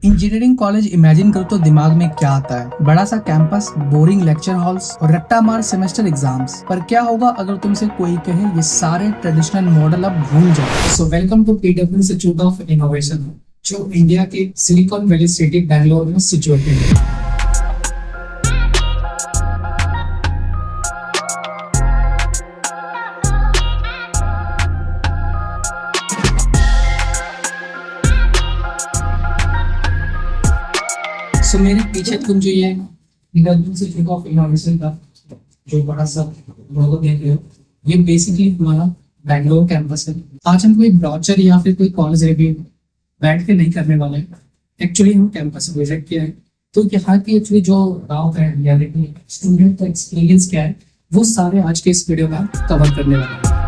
Engineering college imagine करो तो दिमाग में क्या आता है? बड़ा सा कैंपस, बोरिंग लेक्चर हॉल्स और रट्टा मार सेमेस्टर एग्जाम्स। पर क्या होगा अगर तुमसे कोई कहे ये सारे ट्रेडिशनल मॉडल अब भूल जाओ? So welcome to PW institute of innovation, जो इंडिया के सिलिकॉन वैली सिटी बैंगलोर में सिचुएटेड है। सो मेरे पीछे तुम जो ये पीडब्ल्यू इंस्टीट्यूट ऑफ इनोवेशन का जो बड़ा सा लोगो देख रहे हो, ये बेसिकली हमारा बैंगलोर कैंपस है। आज हम कोई ब्रोचर या फिर कोई कॉलेज रिव्यू बैठ के नहीं करने वाले हैं। एक्चुअली हम कैंपस विजिट किया है, तो यहाँ की एक्चुअली जो गाँव है या स्टूडेंट का एक्सपीरियंस क्या है, वो सारे आज के इस वीडियो में कवर करने वाले हैं।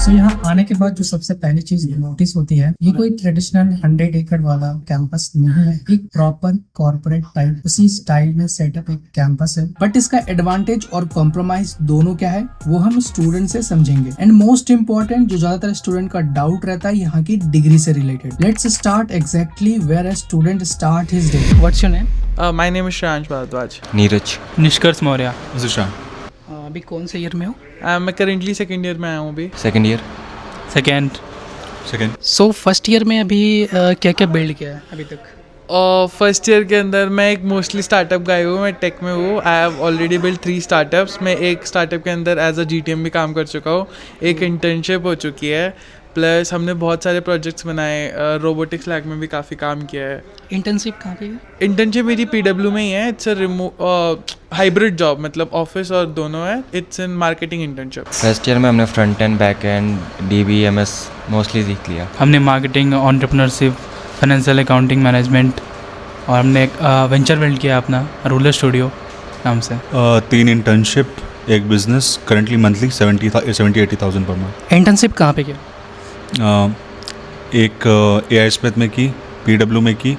तो यहाँ आने के बाद जो सबसे पहली चीज नोटिस होती है, ये कोई ट्रेडिशनल 100 एकड़ वाला कैंपस नहीं है। एक प्रॉपर कॉर्पोरेट टाइप उसी स्टाइल में सेटअप एक कैंपस है। बट इसका एडवांटेज और कॉम्प्रोमाइज दोनों क्या है, वो हम स्टूडेंट से समझेंगे। एंड मोस्ट इम्पोर्टेंट, जो ज्यादातर स्टूडेंट का डाउट रहता है यहाँ की डिग्री से related. Let's start exactly where a student start his day. What's your name? My name is Shreyansh Bhardwaj. Neeraj. Nishkarsh Maurya. Zeeshan. अभी कौन से ईयर में हो? मैं करेंटली सेकेंड ईयर में आया हूँ अभी। Second year. Second. So first year में अभी क्या क्या बिल्ड किया है अभी तक? और फर्स्ट ईयर के अंदर मैं एक मोस्टली स्टार्टअप गाय हूँ, मैं टेक में हूँ। I have already build 3 startups. मैं एक स्टार्टअप के अंदर एज अ GTM भी काम कर चुका हूँ। एक इंटर्नशिप हो चुकी है, प्लस हमने बहुत सारे प्रोजेक्ट्स बनाए। रोबोटिक्स लैब में भी काफ़ी काम किया है। इंटर्नशिप कहाँ पे है? इंटर्नशिप मेरी PW में ही है। इट्स अ हाइब्रिड जॉब, मतलब ऑफिस और दोनों है। It's in marketing internship. First year में हमने front end back and DBMS mostly सीख लिया। हमने marketing, entrepreneurship, financial accounting, management, और हमने एक वेंचर बिल्ड किया अपना रूलर स्टूडियो नाम से। 3 इंटर्नशिप, एक business, currently monthly 70-80,000 per month. Internship कहाँ पे किया? एक AI स्मिथ में की, PW में की,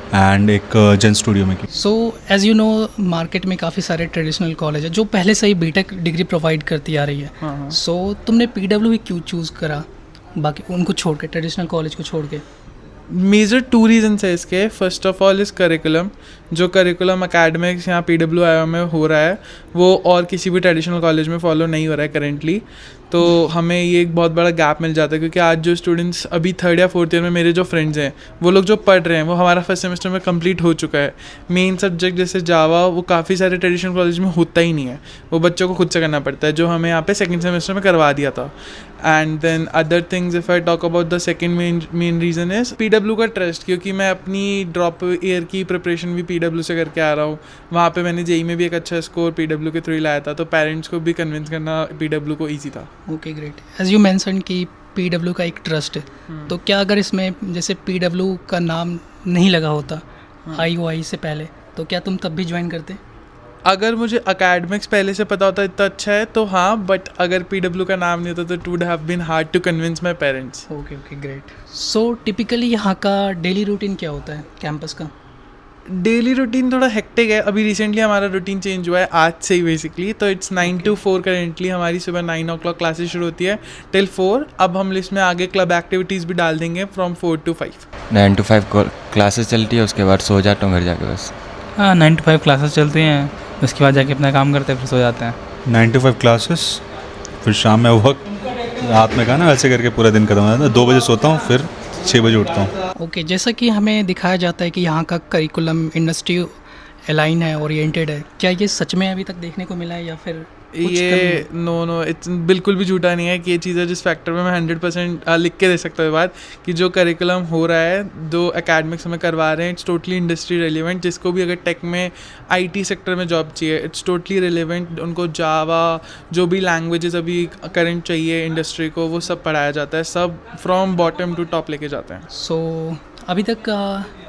एंड एक जेन स्टूडियो में की। So as you know, market में काफ़ी सारे ट्रेडिशनल कॉलेज है जो पहले से ही बीटेक डिग्री प्रोवाइड करती आ रही है। सो तुमने PW ही क्यों चूज़ करा, बाकी उनको छोड़ के, ट्रेडिशनल कॉलेज को छोड़ के? मेजर 2 रीजन्स है इसके। फर्स्ट ऑफ ऑल इस करिकुलम, जो करिकुलम एकेडमिक्स यहाँ PWI में हो रहा है, वो और किसी भी ट्रेडिशनल कॉलेज में फॉलो नहीं हो रहा है करेंटली। तो हमें ये एक बहुत बड़ा गैप मिल जाता है, क्योंकि आज जो स्टूडेंट्स अभी 3rd या 4th ईयर में, मेरे जो फ्रेंड्स हैं, वो लोग जो पढ़ रहे हैं, वो हमारा फर्स्ट सेमेस्टर में कंप्लीट हो चुका है। मेन सब्जेक्ट जैसे जावा, वो काफ़ी सारे ट्रेडिशनल कॉलेज में होता ही नहीं है, वो बच्चों को खुद से करना पड़ता है, जो हमें यहाँ पे सेकेंड सेमेस्टर में करवा दिया था। And then other things, if I talk about the second main reason is PW का ट्रस्ट, क्योंकि मैं अपनी ड्रॉप ईयर की प्रिपरेशन भी PW से करके आ रहा हूँ। वहाँ पे मैंने JEE में भी एक अच्छा स्कोर PW के थ्रू ही लाया था, तो पेरेंट्स को भी कन्विंस करना PW को ईजी था। Okay, great. As you mention कि PW का एक ट्रस्ट है, तो क्या अगर इसमें जैसे PW का नाम नहीं लगा होता IOI से पहले, तो क्या तुम तब भी ज्वाइन करते? अगर मुझे अकेडमिक्स पहले से पता होता इतना अच्छा है तो हाँ, बट अगर PW का नाम नहीं होता तो it would have been hard to convince my parents. Okay, great. So typically यहाँ का डेली रूटीन क्या होता है कैंपस का? डेली रूटीन थोड़ा हेक्टिक है। अभी रिसेंटली हमारा रूटीन चेंज हुआ है, आज से ही बेसिकली। तो इट्स 9 to 4 करेंटली। हमारी सुबह 9 o'clock क्लासेस शुरू होती है टिल 4। अब हम इसमें आगे क्लब एक्टिविटीज़ भी डाल देंगे फ्रॉम 4 to 5। 9 to 5 क्लासेस चलती है, उसके बाद सो जाता हूँ घर जाके बस। हाँ, 9 to 5 क्लासेस चलती हैं, उसके बाद जाके अपना काम करते हैं, फिर सो जाते हैं। 9 to 5 क्लासेस, फिर शाम में वक्त रात में कहा ना, वैसे करके पूरा दिन खत्म हो जाता है। 2 बजे सोता हूँ, फिर 6 बजे उठता हूँ। ओके, जैसा कि हमें दिखाया जाता है कि यहाँ का करिकुलम इंडस्ट्री अलाइन है, ओरिएंटेड है, क्या ये सच में अभी तक देखने को मिला है या फिर ये नो इट्स बिल्कुल भी झूठा नहीं है कि ये चीज़ है जिस फैक्टर में मैं 100% लिख के दे सकता हूँ बात, कि जो करिकुलम हो रहा है, जो एकेडमिक्स में करवा रहे हैं, इट्स टोटली इंडस्ट्री रेलिवेंट। जिसको भी अगर टेक में IT सेक्टर में जॉब चाहिए, इट्स टोटली रेलिवेंट। उनको जावा, जो भी लैंग्वेजेस अभी करंट चाहिए इंडस्ट्री को, वो सब पढ़ाया जाता है। सब फ्रॉम बॉटम टू टॉप लेके जाते हैं। सो अभी तक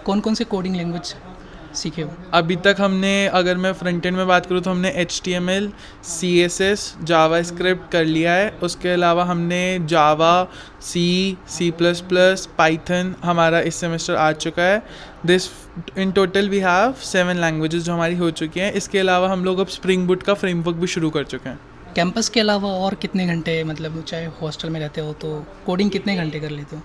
कौन कौन से कोडिंग लैंग्वेज सीखे हो? अभी तक हमने, अगर मैं फ्रंट एंड में बात करूँ तो हमने HTML, CSS, जावास्क्रिप्ट कर लिया है। उसके अलावा हमने जावा, C++, पाइथन हमारा इस सेमेस्टर आ चुका है। This in total we have 7 languages जो हमारी हो चुकी हैं। इसके अलावा हम लोग अब स्प्रिंग बूट का फ्रेमवर्क भी शुरू कर चुके हैं। कैंपस के अलावा और कितने घंटे, मतलब चाहे हॉस्टल में रहते हो तो कोडिंग कितने घंटे कर लेते हो?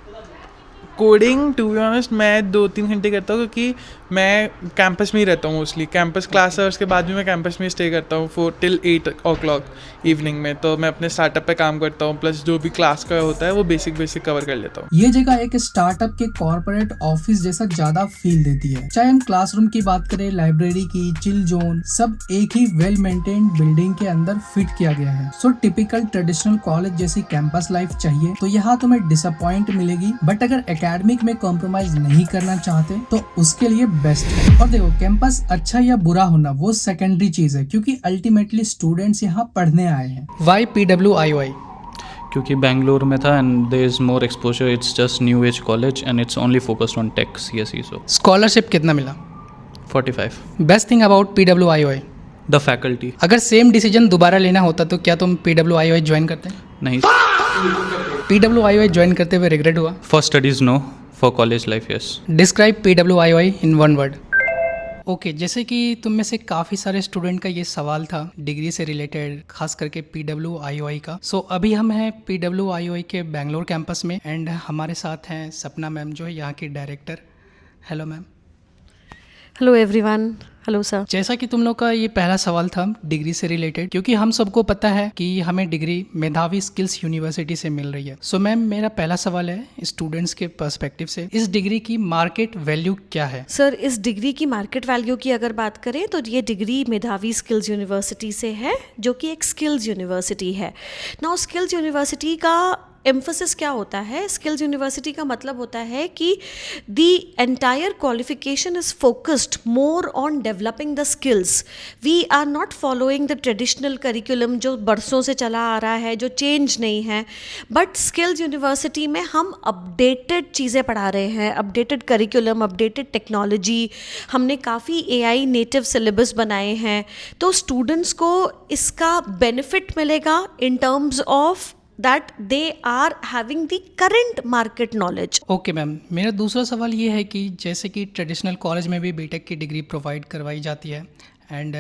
कोडिंग टू बी ऑनेस्ट मैं 2-3 घंटे करता हूँ, क्योंकि मैं कैंपस में ही रहता हूँ मोस्टली। कैंपस क्लास आवर्स के बाद भी मैं कैंपस में स्टे करता हूँ 4 till 8 o'clock इवनिंग में। तो मैं अपने स्टार्टअप पे काम करता हूँ, प्लस जो भी क्लास का होता है वो बेसिक कवर कर लेता हूँ। ये जगह एक स्टार्टअप के कॉर्पोरेट ऑफिस जैसा ज्यादा फील देती है। चाहे हम क्लासरूम की बात करें, लाइब्रेरी की, चिल जोन, सब एक ही वेल मेंटेन्ड बिल्डिंग के अंदर फिट किया गया है। सो टिपिकल ट्रेडिशनल कॉलेज जैसी कैंपस लाइफ चाहिए तो यहाँ तुम्हें डिसअपॉइंट मिलेगी, बट अगर एकेडमिक में कॉम्प्रोमाइज नहीं करना चाहते तो उसके लिए बेस्ट है। और देखो, कैंपस अच्छा या बुरा होना वो सेकेंडरी चीज है, क्योंकि अल्टीमेटली स्टूडेंट्स यहाँ पढ़ने आए हैं। Why PWIOI? क्योंकि बेंगलोर में था and there is more exposure, it's just new age college and it's only focused on tech CSE। So scholarship कितना मिला? 45। Best thing about PWIOI? The faculty. अगर सेम डिसीजन दोबारा लेना होता तो क्या तुम PWIOI ज्वाइन करते? नहीं। PWIOI ज्वाइन करते हुए रिग्रेट हुआ? For studies no, for college life yes. Describe PWIOI in one word. Okay, जैसे कि तुम में से काफ़ी सारे स्टूडेंट का ये सवाल था डिग्री से रिलेटेड, खास करके PWIOI का। सो अभी हम हैं PWIOI के बेंगलोर कैंपस में एंड हमारे साथ हैं सपना मैम, जो है यहाँ की director. Hello ma'am. Hello everyone. Hello sir. जैसा कि तुम लोग का ये पहला सवाल था डिग्री से रिलेटेड, क्योंकि हम सबको पता है कि हमें डिग्री मेधावी स्किल्स यूनिवर्सिटी से मिल रही है। सो मैम, मेरा पहला सवाल है स्टूडेंट्स के पर्सपेक्टिव से, इस डिग्री की मार्केट वैल्यू क्या है? सर, इस डिग्री की मार्केट वैल्यू की अगर बात करें तो ये डिग्री मेधावी स्किल्स यूनिवर्सिटी से है, जो कि एक स्किल्स यूनिवर्सिटी है। नाउ स्किल्स यूनिवर्सिटी का एम्फोसिस क्या होता है? स्किल्स यूनिवर्सिटी का मतलब होता है कि the entire qualification is focused more on developing the skills. We are not following the traditional curriculum जो बरसों से चला आ रहा है, जो चेंज नहीं है, बट स्किल्स यूनिवर्सिटी में हम अपडेटेड चीज़ें पढ़ा रहे हैं, अपडेटेड करिकुलम, अपडेटेड टेक्नोलॉजी। हमने काफ़ी AI नेटिव सिलेबस बनाए हैं, तो स्टूडेंट्स को इसका बेनिफिट मिलेगा in terms of that they are having the current market knowledge. Okay ma'am, मेरा दूसरा सवाल ये है कि जैसे कि ट्रेडिशनल कॉलेज में भी बीटेक की डिग्री प्रोवाइड करवाई जाती है एंड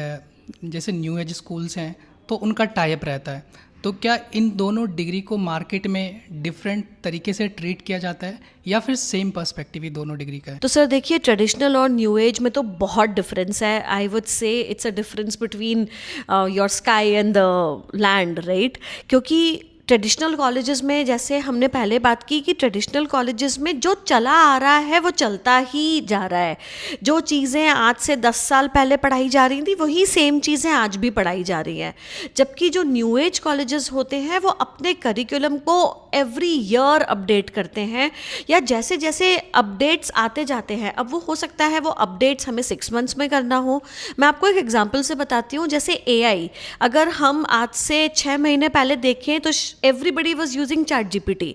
जैसे न्यू एज स्कूल्स हैं तो उनका टाइप रहता है, तो क्या इन दोनों डिग्री को मार्केट में डिफरेंट तरीके से ट्रीट किया जाता है या फिर सेम पर्सपेक्टिव ही दोनों डिग्री का है? तो सर देखिए, ट्रेडिशनल और न्यू एज में तो बहुत डिफरेंस है। I would say it's a difference between your sky and the land, right? क्योंकि ट्रेडिशनल कॉलेजेस में, जैसे हमने पहले बात की कि ट्रेडिशनल कॉलेजेस में जो चला आ रहा है वो चलता ही जा रहा है। जो चीज़ें आज से 10 साल पहले पढ़ाई जा रही थी वही सेम चीज़ें आज भी पढ़ाई जा रही हैं। जबकि जो न्यू एज कॉलेजेस होते हैं वो अपने करिकुलम को एवरी ईयर अपडेट करते हैं, या जैसे जैसे अपडेट्स आते जाते हैं। अब वो हो सकता है वो अपडेट्स हमें 6 months में करना हो। मैं आपको एक एग्जांपल से बताती हूँ, जैसे AI, अगर हम आज से 6 महीने पहले देखें तो एवरीबडी वॉज यूजिंग ChatGPT,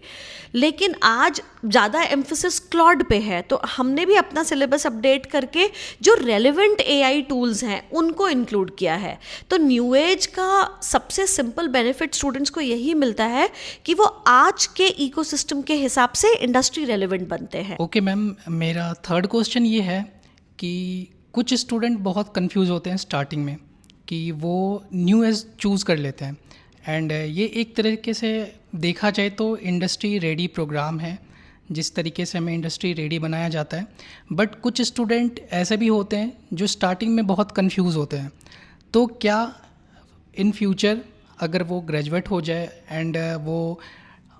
लेकिन आज ज़्यादा एम्फोसिस क्लॉड पे है। तो हमने भी अपना सिलेबस अपडेट करके जो रेलेवेंट AI टूल्स हैं उनको इंक्लूड किया है। तो न्यू एज का सबसे सिंपल बेनिफिट स्टूडेंट्स को यही मिलता है कि वो आज के इकोसिस्टम के हिसाब से इंडस्ट्री रेलेवेंट बनते हैं। ओके मैम, मेरा थर्ड क्वेश्चन ये है कि कुछ स्टूडेंट बहुत कंफ्यूज होते हैं स्टार्टिंग में कि वो न्यू एज चूज़ कर लेते हैं एंड ये एक तरीके से देखा जाए तो इंडस्ट्री रेडी प्रोग्राम है, जिस तरीके से हमें इंडस्ट्री रेडी बनाया जाता है। बट कुछ स्टूडेंट ऐसे भी होते हैं जो स्टार्टिंग में बहुत कंफ्यूज होते हैं। तो क्या इन फ्यूचर अगर वो ग्रेजुएट हो जाए एंड वो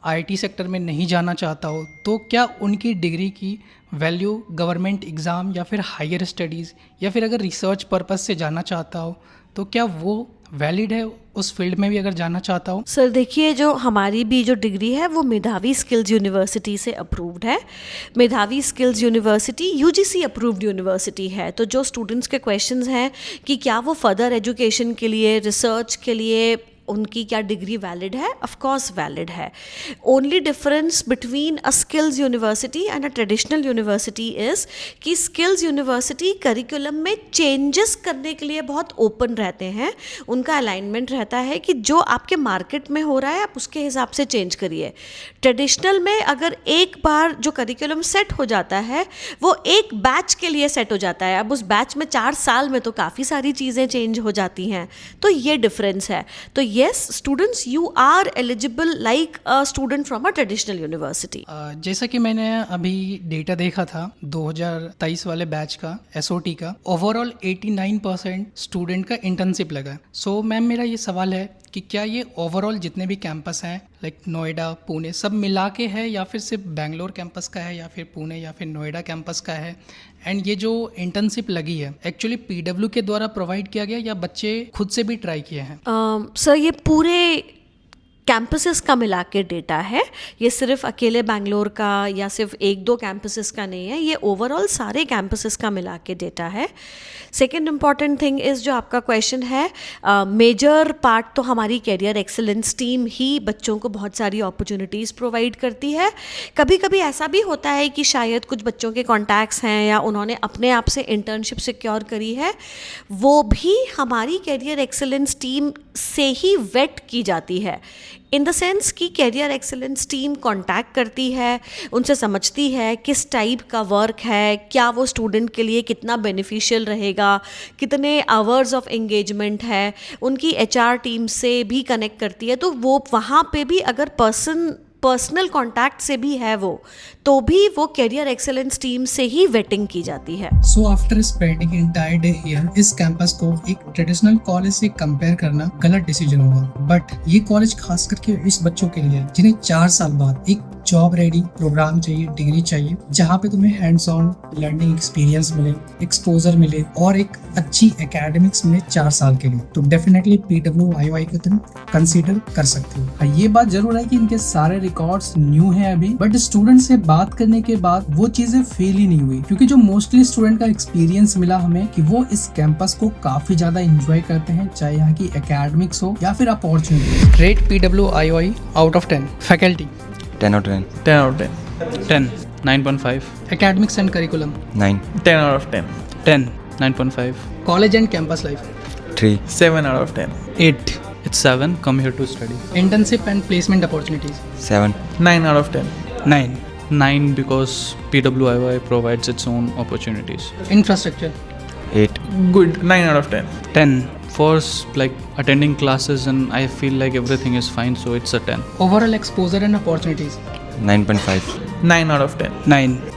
IT सेक्टर में नहीं जाना चाहता हो, तो क्या उनकी डिग्री की वैल्यू गवर्नमेंट एग्ज़ाम या फिर हायर स्टडीज़ या फिर अगर रिसर्च पर्पस से जाना चाहता हो तो क्या वो वैलिड है उस फील्ड में भी अगर जाना चाहता हो? सर देखिए, जो हमारी भी जो डिग्री है वो मेधावी स्किल्स यूनिवर्सिटी से अप्रूव्ड है। मेधावी skills university UGC approved university है। तो जो स्टूडेंट्स के क्वेश्चंस हैं कि क्या वो फर्दर एजुकेशन के लिए, रिसर्च के लिए उनकी क्या डिग्री वैलिड है, ऑफ कोर्स वैलिड है। Only difference between a skills university and a traditional university is कि स्किल्स यूनिवर्सिटी करिकुलम में चेंजेस करने के लिए बहुत ओपन रहते हैं। उनका अलाइनमेंट रहता है कि जो आपके मार्केट में हो रहा है आप उसके हिसाब से चेंज करिए। ट्रेडिशनल में अगर एक बार जो करिकुलम सेट हो जाता है वो एक बैच के लिए सेट हो जाता है। अब उस बैच में 4 साल में तो काफ़ी सारी चीज़ें चेंज हो जाती हैं, तो ये डिफरेंस है। तो yes, students, you are eligible like a student from a traditional university. जैसा कि मैंने अभी डेटा देखा था 2023 वाले बैच का SOT का, ओवरऑल 89% स्टूडेंट का इंटर्नशिप लगा है। सो मैम मेरा ये सवाल है कि क्या ये ओवरऑल जितने भी कैंपस हैं लाइक नोएडा, पुणे, सब मिला के है या फिर सिर्फ बेंगलोर कैंपस का है या फिर पुणे या फिर नोएडा कैंपस का है? एंड ये जो इंटर्नशिप लगी है एक्चुअली PW के द्वारा प्रोवाइड किया गया या बच्चे खुद से भी ट्राई किए हैं? सर ये पूरे कैंपसेस का मिला के डेटा है, ये सिर्फ अकेले बैंगलोर का या सिर्फ 1-2 कैंपसेस का नहीं है, ये ओवरऑल सारे कैंपसेस का मिला के डेटा है। सेकेंड इम्पॉर्टेंट थिंग इज़ जो आपका क्वेश्चन है, मेजर पार्ट तो हमारी कैरियर एक्सेलेंस टीम ही बच्चों को बहुत सारी अपॉर्चुनिटीज़ प्रोवाइड करती है। कभी कभी ऐसा भी होता है कि शायद कुछ बच्चों के कॉन्टैक्ट्स हैं या उन्होंने अपने आप से इंटर्नशिप सिक्योर करी है, वो भी हमारी कैरियर एक्सेलेंस टीम से ही वेट की जाती है। इन द सेंस कि कैरियर एक्सेलेंस टीम कांटेक्ट करती है, उनसे समझती है किस टाइप का वर्क है, क्या वो स्टूडेंट के लिए कितना बेनिफिशियल रहेगा, कितने आवर्स ऑफ एंगेजमेंट है, उनकी HR टीम से भी कनेक्ट करती है। तो वो वहाँ पे भी अगर पर्सनल कांटेक्ट से भी है वो, तो भी वो कैरियर एक्सेलेंस टीम से ही वेटिंग की जाती है। So after spending entire day here, इस कैंपस को एक ट्रेडिशनल कॉलेज से कंपेयर करना गलत डिसीजन होगा। बट ये कॉलेज खास करके इस बच्चों के लिए जिन्हें 4 साल बाद एक जॉब रेडी प्रोग्राम चाहिए, डिग्री चाहिए, जहाँ पे तुम्हें हैंड्स ऑन लर्निंग एक्सपीरियंस मिले, एक्सपोजर मिले और एक अच्छी एकेडमिक्स मिले 4 साल के लिए, तो डेफिनेटली PWIOI को तुम कंसीडर कर सकते हो। ये बात जरूर है कि इनके सारे रिकॉर्ड्स न्यू हैं अभी, बट स्टूडेंट से बात करने के बाद वो चीजें फेल ही नहीं हुई, क्योंकि जो मोस्टली स्टूडेंट का एक्सपीरियंस मिला हमें कि वो इस कैंपस को काफी ज्यादा एंजॉय करते हैं, चाहे यहाँ की एकेडमिक्स हो या फिर opportunity. Rate PWIOI out of 10। Faculty 10 out of 10. 10 out of 10. 10, 9.5. Academics and curriculum 9. 10 out of 10. 10, 9.5. College and campus life 3. 7 out of 10. 8. It's 7. Come here to study. Internship and placement opportunities 7. 9 out of 10. 9. 9 because PWIY provides its own opportunities. Infrastructure 8. Good. 9 out of 10. 10 for like attending classes, and I feel like everything is fine, so it's a 10. Overall exposure and opportunities 9.5. 9 out of 10.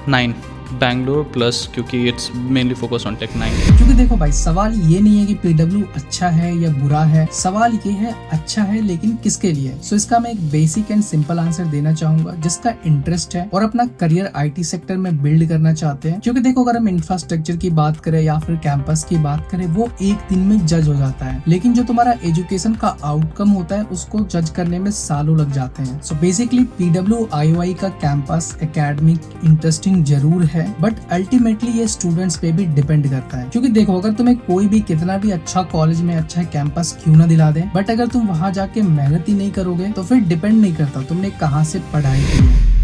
9. Bangalore plus क्योंकि it's mainly focused on Tech 9. क्योंकि देखो भाई, सवाल ये नहीं है कि PW अच्छा है या बुरा है, सवाल ये है अच्छा है लेकिन किसके लिए। सो इसका मैं एक बेसिक एंड सिंपल आंसर देना चाहूंगा, जिसका इंटरेस्ट है और अपना करियर IT सेक्टर में बिल्ड करना चाहते हैं। क्योंकि देखो, अगर हम इंफ्रास्ट्रक्चर की बात करें या फिर कैंपस की बात करें, वो एक दिन में जज हो जाता है, लेकिन जो तुम्हारा एजुकेशन का आउटकम होता है उसको जज करने में सालों लग जाते हैं। सो बेसिकली PWIOI का कैंपस एकेडमिक इंटरेस्टिंग जरूर है, बट अल्टीमेटली ये स्टूडेंट्स पे भी डिपेंड करता है। क्योंकि देखो, अगर तुम्हें कोई भी कितना भी अच्छा कॉलेज में अच्छा कैंपस क्यों ना दिला दे, बट अगर तुम वहां जाके मेहनत ही नहीं करोगे तो फिर डिपेंड नहीं करता तुमने कहाँ से पढ़ाई की है।